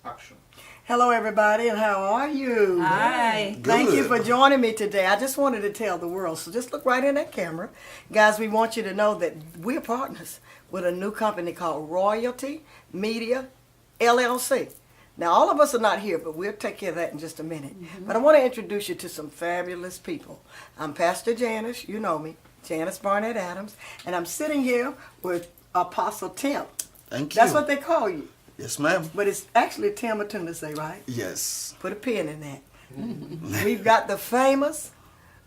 Action. Hello, everybody, and how are you? Hi. Thank you for joining me today. I just wanted to tell the world, so just look right in that camera. Guys, we want you to know that we're partners with a new company called Royalty Media, LLC. Now, all of us are not here, but we'll take care of that in just a minute. But I want to introduce you to some fabulous people. I'm Pastor Janice, you know me, Janice Barnett Adams, and I'm sitting here with Apostle Tim. Thank you. That's what they call you. Yes, ma'am. But it's actually Tim Say, right? Yes. Put a pin in that. We've got the famous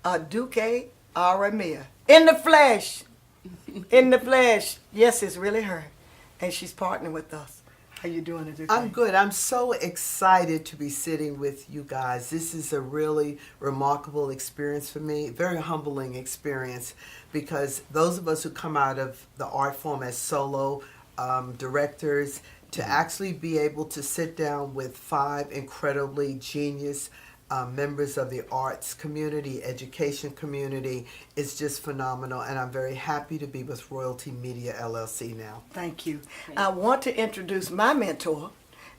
Duque Aramia. In the flesh. In the flesh. Yes, it's really her. And she's partnering with us. How you doing, Duque? I'm good. I'm so excited to be sitting with you guys. This is a really remarkable experience for me, very humbling experience, because those of us who come out of the art form as solo directors, to actually be able to sit down with 5 incredibly genius members of the arts community, education community, is just phenomenal. And I'm very happy to be with Royalty Media LLC now. Thank you. I want to introduce my mentor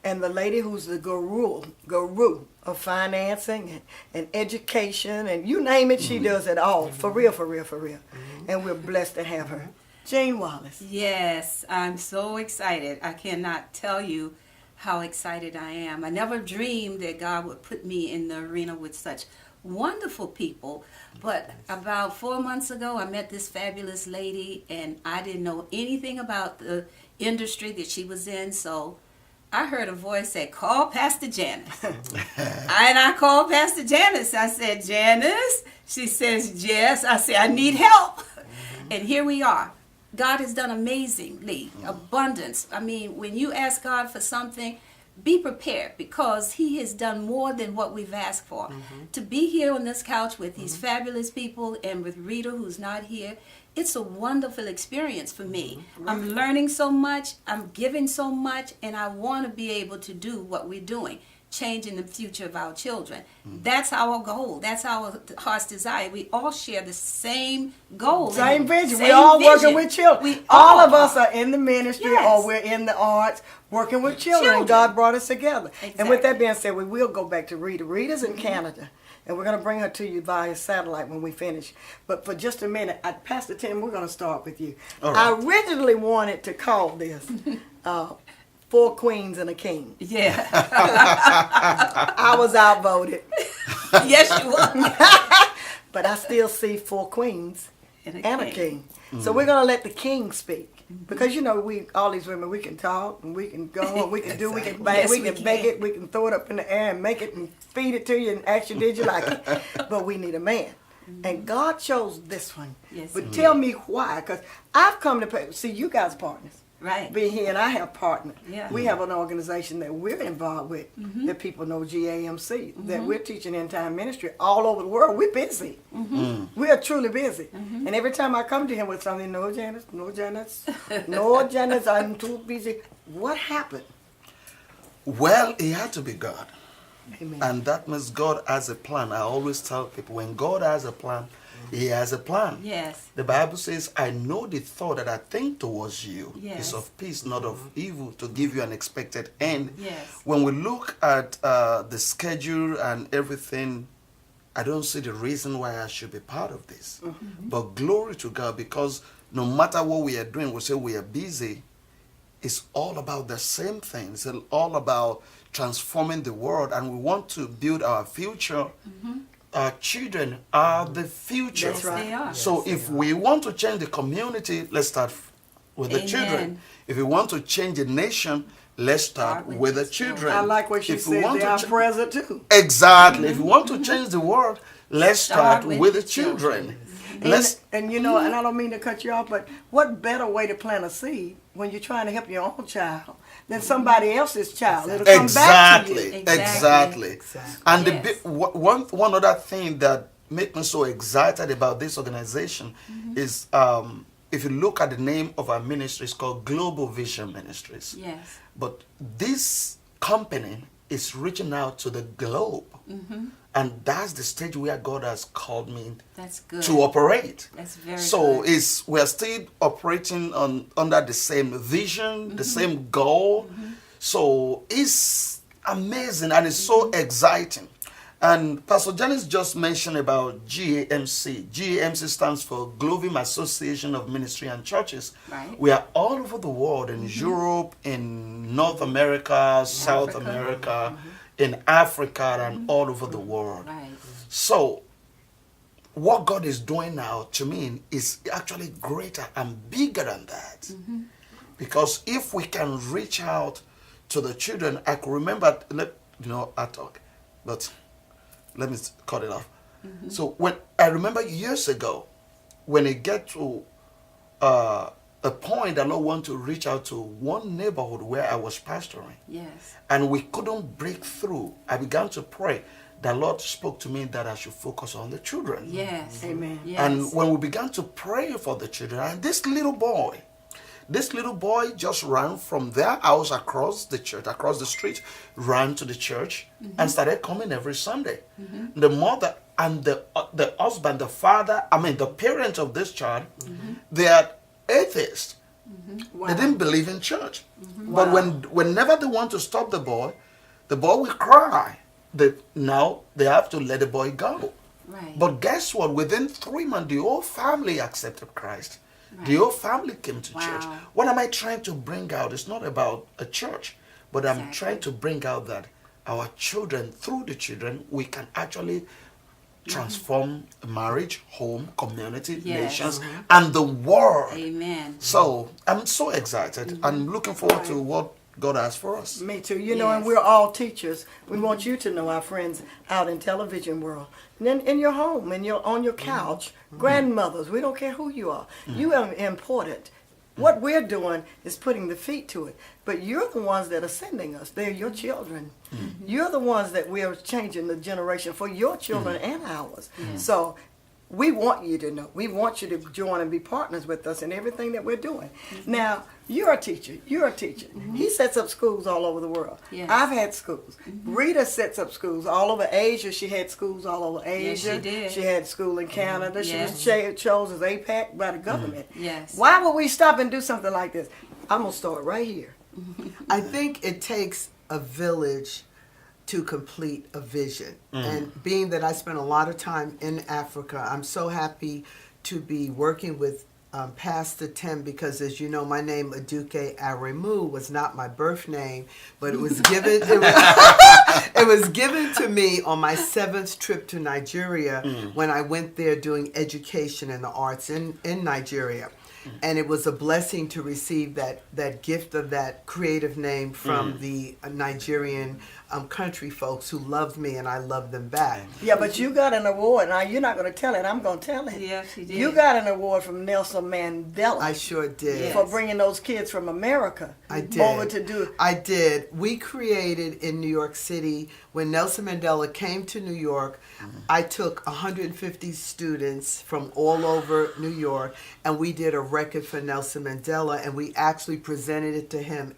and the lady who's the guru of financing and education, and you name it, she does it all. For real, for real, for real. And we're blessed to have her. Jane Wallace. Yes, I'm so excited. I cannot tell you how excited I am. I never dreamed that God would put me in the arena with such wonderful people. But about 4 months ago, I met this fabulous lady, and I didn't know anything about the industry that she was in. So I heard a voice say, "Call Pastor Janice." And I called Pastor Janice. I said, "Janice?" She says, "Yes." I said, "I need help." And here we are. God has done amazingly, abundance. I mean, when you ask God for something, be prepared, because He has done more than what we've asked for. To be here on this couch with these fabulous people and with Rita, who's not here, it's a wonderful experience for me. I'm learning so much, I'm giving so much, and I want to be able to do what we're doing, changing the future of our children. That's our goal. That's our heart's desire. We all share the same goal. Same vision. Same We're all vision. working with children. We all of are. us are in the ministry Yes. or we're in the arts working with children. And God brought us together. And with that being said, we will go back to Rita. Rita's in Canada. And we're going to bring her to you via satellite when we finish. But for just a minute, Pastor Tim, we're going to start with you. All I right. originally wanted to call this 4 Queens and a King. Yeah. I was outvoted. Yes, you are. But I still see 4 queens And and a king. So we're going to let the king speak. Because, you know, we all these women, we can talk and we can go and we can do, we can bake, Yes, we we can bake can. it, we can throw it up in the air and make it and feed it to you and ask you, did you like it? But we need a man. And God chose this one. Yes, But He tell me why. Because I've come to see you guys partners. Right. Being here, and I have partnered. Yeah. We have an organization that we're involved with that people know, GAMC, that we're teaching in time ministry all over the world. We're busy. We are truly busy. And every time I come to him with something, no, Janice, no, Janice, no, Janice, I'm too busy. What happened? Well, it had to be God. Amen. And that means God has a plan. I always tell people, when God has a plan, He has a plan. Yes. The Bible says, I know the thought that I think towards you Yes. is of peace, not of evil, to give you an expected end. Yes. When we look at the schedule and everything, I don't see the reason why I should be part of this. But glory to God, because no matter what we are doing, we say we are busy. It's all about the same thing. It's all about transforming the world, and we want to build our future. Our children are the future. That's right. They are. So if we want to change the community, let's start with the Amen. children. If we want to change the nation, let's start with the children. I like what she If we said. want They to are cha- present too. Exactly. If we want to change the world, let's start with the children. Let's And you know, and I don't mean to cut you off, but what better way to plant a seed when you're trying to help your own child than somebody else's child? It'll come back to you. Exactly. And the Yes. one other thing that makes me so excited about this organization is if you look at the name of our ministry, it's called Global Vision Ministries. Yes. But this company is reaching out to the globe. And that's the stage where God has called me That's good. to operate. That's very So good. we're still operating under the same vision, the same goal. So it's amazing and it's so exciting. And Pastor Janice just mentioned about GAMC. GAMC stands for Global Association of Ministry and Churches. Right. We are all over the world, in Europe, in North America, South America, in Africa, and all over the world. Right. So, what God is doing now to me is actually greater and bigger than that. Because if we can reach out to the children, I can remember, I talk, but let me cut it off. So when I remember years ago, when it get to a point that Lord want to reach out to one neighborhood where I was pastoring, Yes. and we couldn't break through, I began to pray. The Lord spoke to me that I should focus on the children. Yes. Amen. Yes. And when we began to pray for the children, and this little boy just ran from their house across the church, across the street, ran to the church and started coming every Sunday. The mother and the husband, the father, the parents of this child, they are atheists. Wow. They didn't believe in church. But whenever they want to stop the boy will cry. Now they have to let the boy go. Right. But guess what? Within 3 months, the whole family accepted Christ. The whole family came to church. Wow. What am I trying to bring out? It's not about a church, but I'm Exactly. trying to bring out that our children, through the children, we can actually transform marriage, home, community, Yes. nations, and the world. Amen. So I'm so excited. I'm looking forward to what God has for us. Me too. You know, and Yes. we're all teachers. We want you to know, our friends out in television world, and then in your home, on your couch, grandmothers. We don't care who you are. You are important. What we're doing is putting the feet to it. But you're the ones that are sending us. They're your children. You're the ones that we are changing the generation for your children and ours. So we want you to know. We want you to join and be partners with us in everything that we're doing. Now, you're a teacher. You're a teacher. He sets up schools all over the world. Yes. I've had schools. Rita sets up schools all over Asia. She had schools all over Yes, Asia. she did. She had school in Canada. She Yes. was chosen as APAC by the government. Yes. Why would we stop and do something like this? I'm going to start right here. I think it takes a village to complete a vision. And being that I spent a lot of time in Africa, I'm so happy to be working with Pastor Tim, because as you know, my name Aduke Aremu was not my birth name, but it was given it was given to me on my 7th trip to Nigeria when I went there doing education in the arts in Nigeria. And it was a blessing to receive that gift of that creative name from the Nigerian country folks who loved me, and I loved them back. Yeah, but you got an award. Now, you're not going to tell it. I'm going to tell it. Yes, she did. You got an award from Nelson Mandela I sure did. for bringing those kids from America I did. over to do. I did. We created in New York City, when Nelson Mandela came to New York, I took 150 students from all over New York, and we did a record for Nelson Mandela, and we actually presented it to him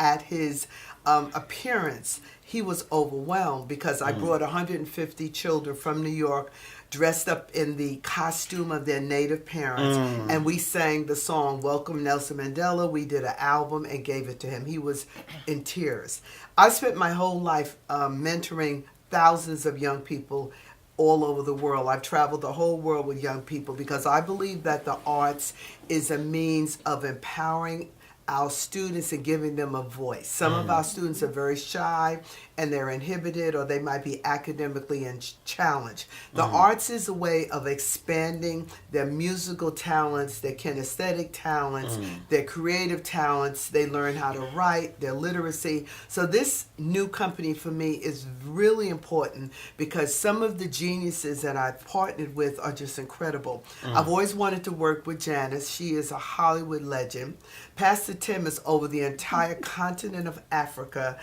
at his appearance. He was overwhelmed because I brought 150 children from New York dressed up in the costume of their native parents, and we sang the song Welcome Nelson Mandela. We did an album and gave it to him. He was in tears. I spent my whole life mentoring thousands of young people all over the world. I've traveled the whole world with young people because I believe that the arts is a means of empowering our students and giving them a voice. Some of our students are very shy and they're inhibited, or they might be academically challenged. The arts is a way of expanding their musical talents, their kinesthetic talents, their creative talents. They learn how to write, their literacy. So this new company for me is really important because some of the geniuses that I've partnered with are just incredible. I've always wanted to work with Janice. She is a Hollywood legend. Pastor Tim is over the entire continent of Africa.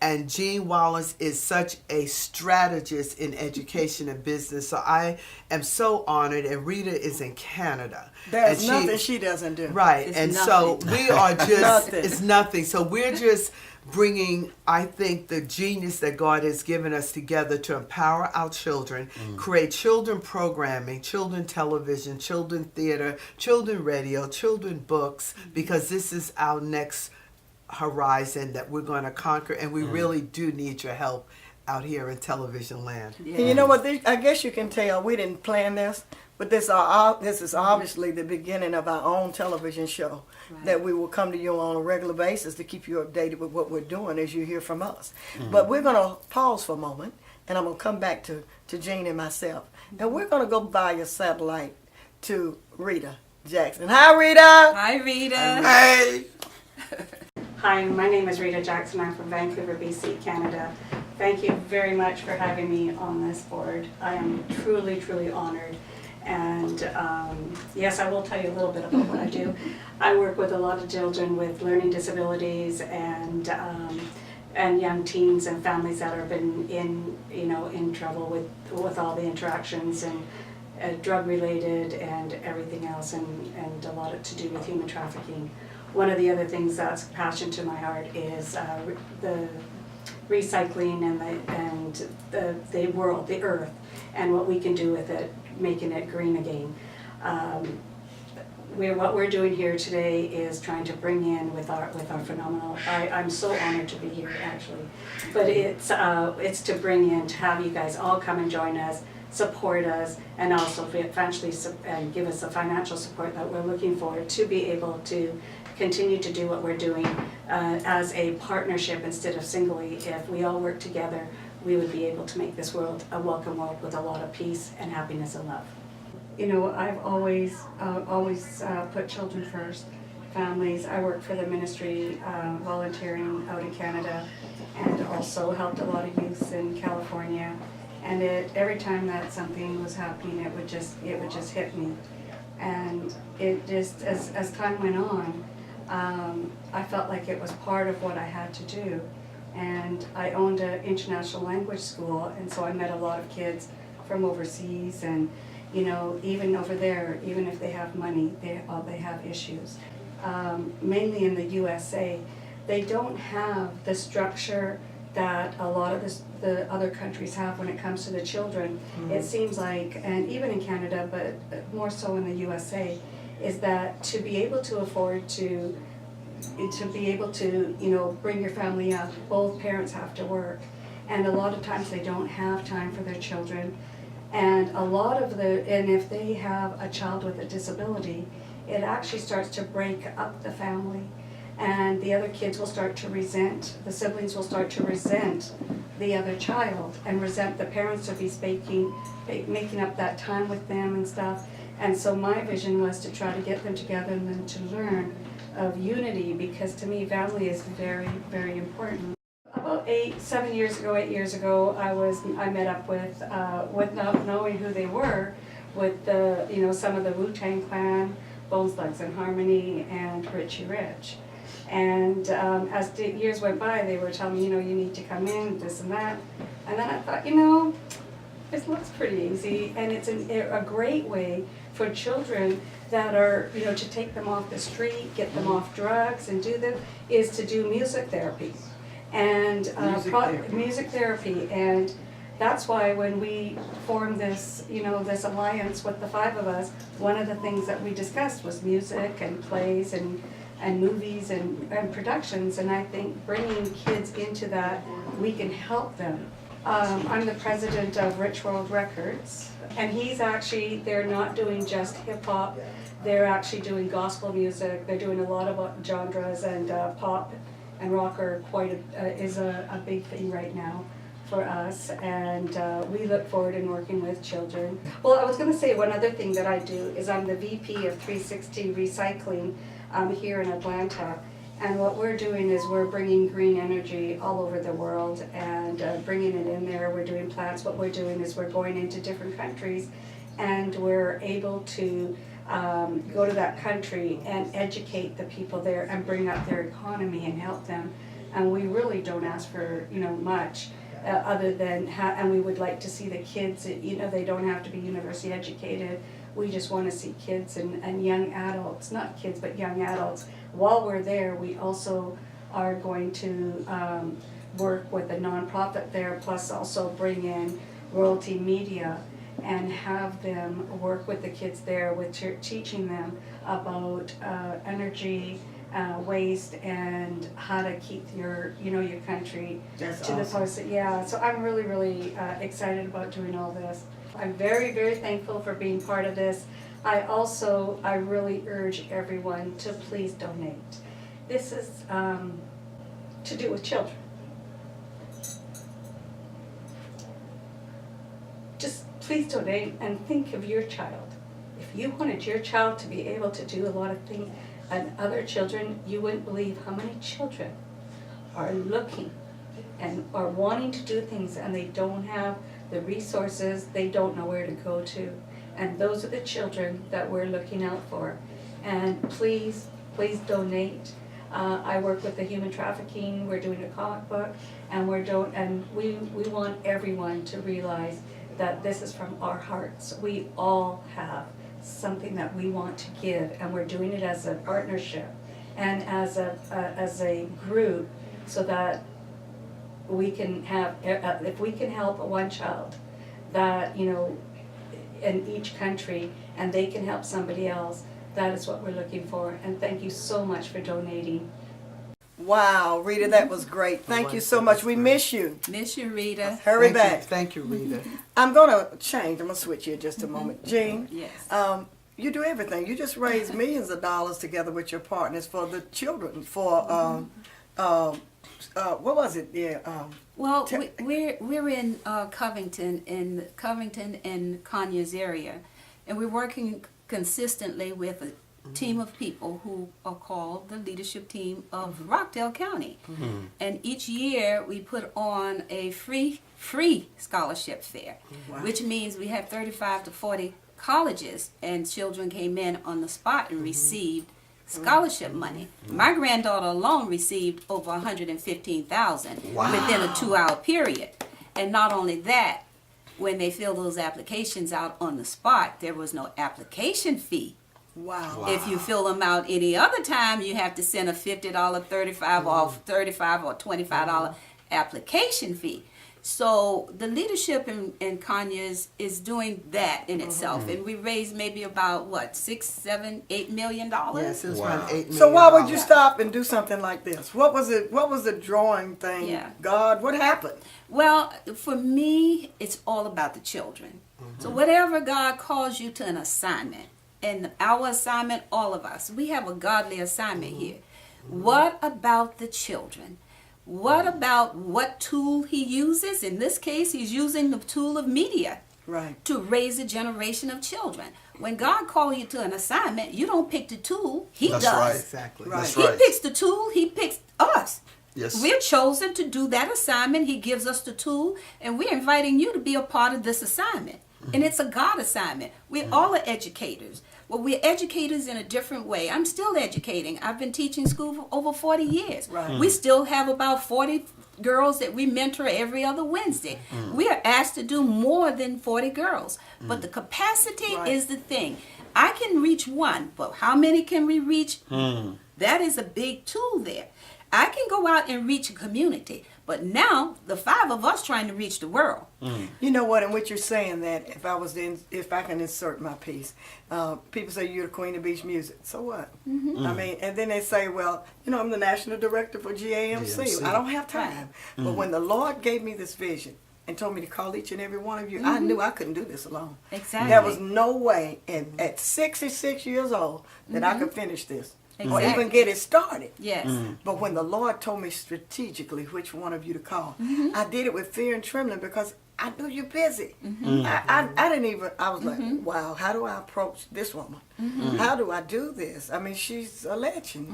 And Gene Wallace is such a strategist in education and business. So I am so honored. And Rita is in Canada. There's and nothing she doesn't do. Right. It's and nothing. so we are just, Nothing. it's nothing. So we're just bringing, I think, the genius that God has given us together to empower our children, create children programming, children television, children theater, children radio, children books, because this is our next horizon that we're going to conquer, and we really do need your help out here in television land. And you know what? I guess you can tell we didn't plan this, but this is obviously the beginning of our own television show that we will come to you on a regular basis to keep you updated with what we're doing as you hear from us. But we're going to pause for a moment, and I'm going to come back to Jean and myself. And we're going to go via satellite to Rita Jackson. Hi, Rita. Hi, Rita. Hey! Hi, my name is Rita Jackson. I'm from Vancouver, BC, Canada. Thank you very much for having me on this board. I am truly, truly honored. And yes, I will tell you a little bit about what I do. I work with a lot of children with learning disabilities and young teens and families that have been in trouble with all the interactions and drug related and everything else, and a lot to do with human trafficking. One of the other things that's a passion to my heart is the recycling and the world, the earth, and what we can do with it, making it green again. What we're doing here today is trying to bring in with our phenomenal. I'm so honored to be here actually, but it's to bring in, to have you guys all come and join us, support us, and also eventually give us the financial support that we're looking for to be able to continue to do what we're doing as a partnership instead of singly. If we all work together, we would be able to make this world a welcome world with a lot of peace and happiness and love. You know, I've always put children first, families. I work for the ministry, volunteering out in Canada, and also helped a lot of youth in California. And every time that something was happening, it would just hit me. And it just, as time went on, I felt like it was part of what I had to do. And I owned an international language school, and so I met a lot of kids from overseas, and you know, even over there, even if they have money, they have issues. Mainly in the USA, they don't have the structure that a lot of the other countries have when it comes to the children. It seems like, and even in Canada, but more so in the USA, is that to be able to afford to be able to, you know, bring your family up, both parents have to work. And a lot of times they don't have time for their children. And and if they have a child with a disability, it actually starts to break up the family. And the other kids will start to resent, the siblings will start to resent the other child and resent the parents to be making up that time with them and stuff. And so my vision was to try to get them together and then to learn of unity, because to me family is very, very important. About 8 years ago, I met up with not knowing who they were, with some of the Wu-Tang Clan, Bones, Thugs and Harmony, and Richie Rich. And as the years went by, they were telling me, you need to come in, this and that. And then I thought, this looks pretty easy, and it's a great way for children that are, to take them off the street, get them off drugs, and is to do music therapy. And music therapy, and that's why when we formed this, this alliance with the 5 of us, one of the things that we discussed was music and plays and movies and productions, and I think bringing kids into that, we can help them. I'm the president of Rich World Records, and they're not doing just hip hop, they're actually doing gospel music, they're doing a lot of genres, and pop and rock is a big thing right now for us, and we look forward in working with children. Well, I was going to say one other thing that I do is I'm the VP of 360 Recycling here in Atlanta, and what we're doing is we're bringing green energy all over the world and bringing it in there. We're doing plants. What we're doing is we're going into different countries, and we're able to go to that country and educate the people there and bring up their economy and help them. And we really don't ask for much other than and we would like to see the kids. They don't have to be university educated. We just want to see kids and young adults, not kids but young adults. While we're there, we also are going to work with a nonprofit there, plus also bring in Royalty Media and have them work with the kids there with teaching them about energy waste and how to keep your, your country That's to the awesome. post. Yeah, so I'm really, really excited about doing all this. I'm very, very thankful for being part of this. I really urge everyone to please donate. This is to do with children. Just please donate and think of your child. If you wanted your child to be able to do a lot of things and other children, you wouldn't believe how many children are looking and are wanting to do things and they don't have the resources, they don't know where to go to. And those are the children that we're looking out for. And please, please donate. I work with the human trafficking, we're doing a comic book, and we want everyone to realize that this is from our hearts. We all have something that we want to give, and we're doing it as a partnership and as a group, so that we can have, if we can help one child that, in each country, and they can help somebody else, that is what we're looking for. And thank you so much for donating. Wow, Rita, that was great. Thank you so much. We miss you. Miss you, Rita. Hurry Thank you. back. Thank you, Rita. I'm going to change. I'm going to switch here just a moment. Jean, Yes. you do everything. You just raise millions of dollars together with your partners for the children, for, what was it? Yeah. Well, we're in Covington and Conyers area, and we're working consistently with a team of people who are called the leadership team of Rockdale County. And each year we put on a free scholarship fair, which means we have 35 to 40 colleges, and children came in on the spot and received scholarship money. My granddaughter alone received over $115,000 within a 2-hour period. And not only that, when they fill those applications out on the spot, there was no application fee. Wow. If you fill them out any other time, you have to send a $50, $35 or $25 application fee. So the leadership in Conyers is doing that in itself, and we raised maybe about what, $6, $7, $8 million. Yes, it was around $8 million. So why would you stop and do something like this? What was it? What was the drawing thing? Yeah. God, what happened? Well, for me, it's all about the children. So whatever God calls you to an assignment, and our assignment, all of us, we have a godly assignment here. What about the children? What about what tool he uses? In this case, he's using the tool of media to raise a generation of children. When God calls you to an assignment, you don't pick the tool, he That's does. right. Exactly. Right. That's He right. picks the tool, he picks us. Yes. We're chosen to do that assignment. He gives us the tool, and we're inviting you to be a part of this assignment. And it's a God assignment. We all are educators. Well, we're educators in a different way. I'm still educating. I've been teaching school for over 40 years. Right. We still have about 40 girls that we mentor every other Wednesday. We are asked to do more than 40 girls. But the capacity is the thing. I can reach one, but how many can we reach? That is a big tool there. I can go out and reach a community, but now the 5 of us trying to reach the world. You know what? And what you're saying, that if I can insert my piece, people say you're the queen of beach music. So what? I mean, and then they say, well, I'm the national director for GAMC. I don't have time. But when the Lord gave me this vision and told me to call each and every one of you, I knew I couldn't do this alone. Exactly. There was no way at 66 years old that I could finish this. Or even Exactly. get it started. Yes. But when the Lord told me strategically which one of you to call, I did it with fear and trembling because I knew you're busy. I didn't even, I was like, wow, how do I approach this woman? How do I do this? I mean, she's a legend,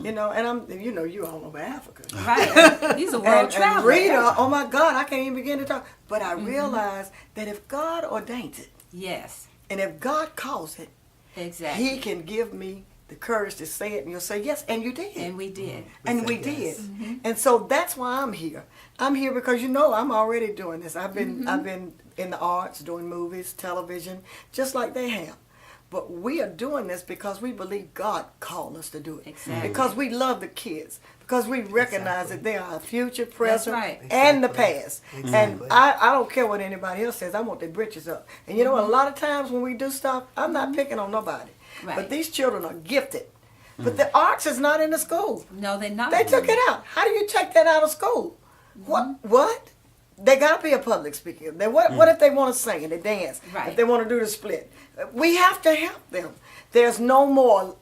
and I'm, you all over Africa. Right. He's a world And traveler. Rita, oh my God, I can't even begin to talk. But I realized that if God ordains it, Yes. and if God calls it, Exactly. He can give me the courage to say it, and you'll say yes, and you did. And we did. And we did. And so that's why I'm here. I'm here because I'm already doing this. I've been in the arts, doing movies, television, just like they have. But we are doing this because we believe God called us to do it. Exactly. Because we love the kids. Because we recognize that they are our future, present, right. and the past. Exactly. And I don't care what anybody else says. I want their britches up. And a lot of times when we do stuff, I'm not picking on nobody. Right. But these children are gifted. But the arts is not in the school. No, they're not. They took it out. How do you take that out of school? What? They gotta be a public speaker. What if they want to sing and they dance? Right. If they want to do the split, we have to help them. There's no more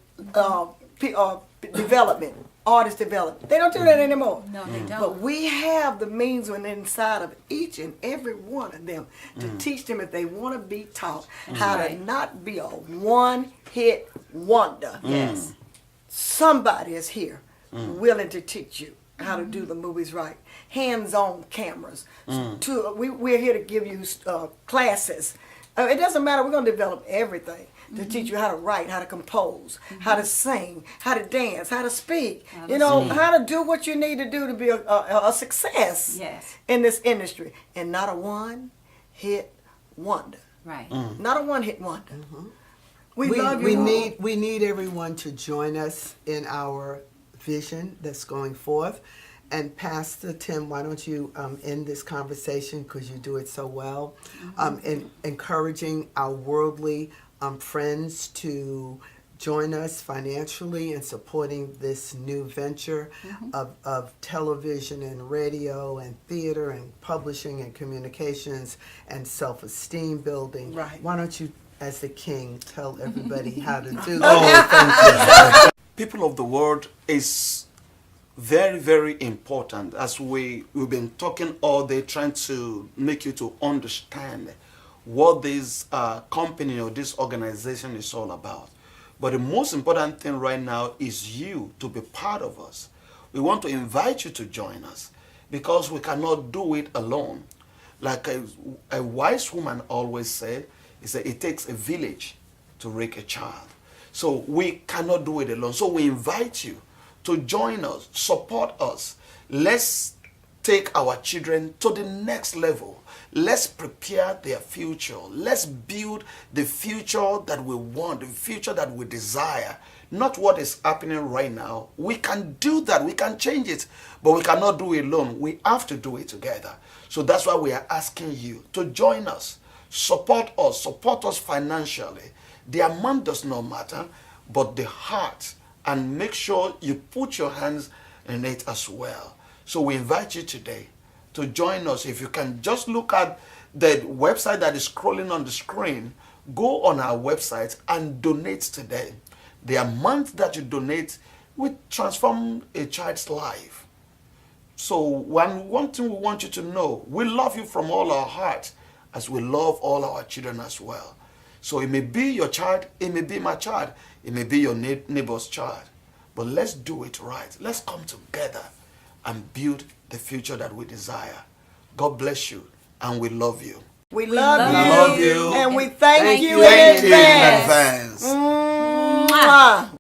development, artist development. They don't do that anymore. No, they don't. But we have the means within inside of each and every one of them to teach them if they want to be taught how to not be a one-hit wonder. Yes. Somebody is here willing to teach you how to do the movies right. Hands-on cameras. We're here to give you classes. It doesn't matter. We're going to develop everything to teach you how to write, how to compose, how to sing, how to dance, how to speak. How to do what you need to do to be a success in this industry. And not a one-hit wonder. Right. Not a one-hit wonder. We love you. We need everyone to join us in our vision that's going forth. And Pastor Tim, why don't you end this conversation, because you do it so well, in encouraging our worldly friends to join us financially in supporting this new venture of television and radio and theater and publishing and communications and self-esteem building. Right. Why don't you, as the king, tell everybody how to do Oh, that? thank you. People of the world is very, very important, as we've been talking all day, trying to make you to understand what this company or this organization is all about. But the most important thing right now is you to be part of us. We want to invite you to join us because we cannot do it alone. Like a wise woman always said, it takes a village to raise a child. So we cannot do it alone. So we invite you to join us, support us. Let's take our children to the next level. Let's prepare their future. Let's build the future that we want, the future that we desire. Not what is happening right now. We can do that. We can change it. But we cannot do it alone. We have to do it together. So that's why we are asking you to join us. Support us financially. The amount does not matter, but the heart. And make sure you put your hands in it as well. So we invite you today to join us. If you can just look at the website that is scrolling on the screen, go on our website and donate today. The amount that you donate will transform a child's life. So one thing we want you to know, we love you from all our heart as we love all our children as well. So it may be your child, it may be my child, it may be your neighbor's child. But let's do it right. Let's come together and build the future that we desire. God bless you, and we love you. We love you. And we thank you in Thank you in advance. advance.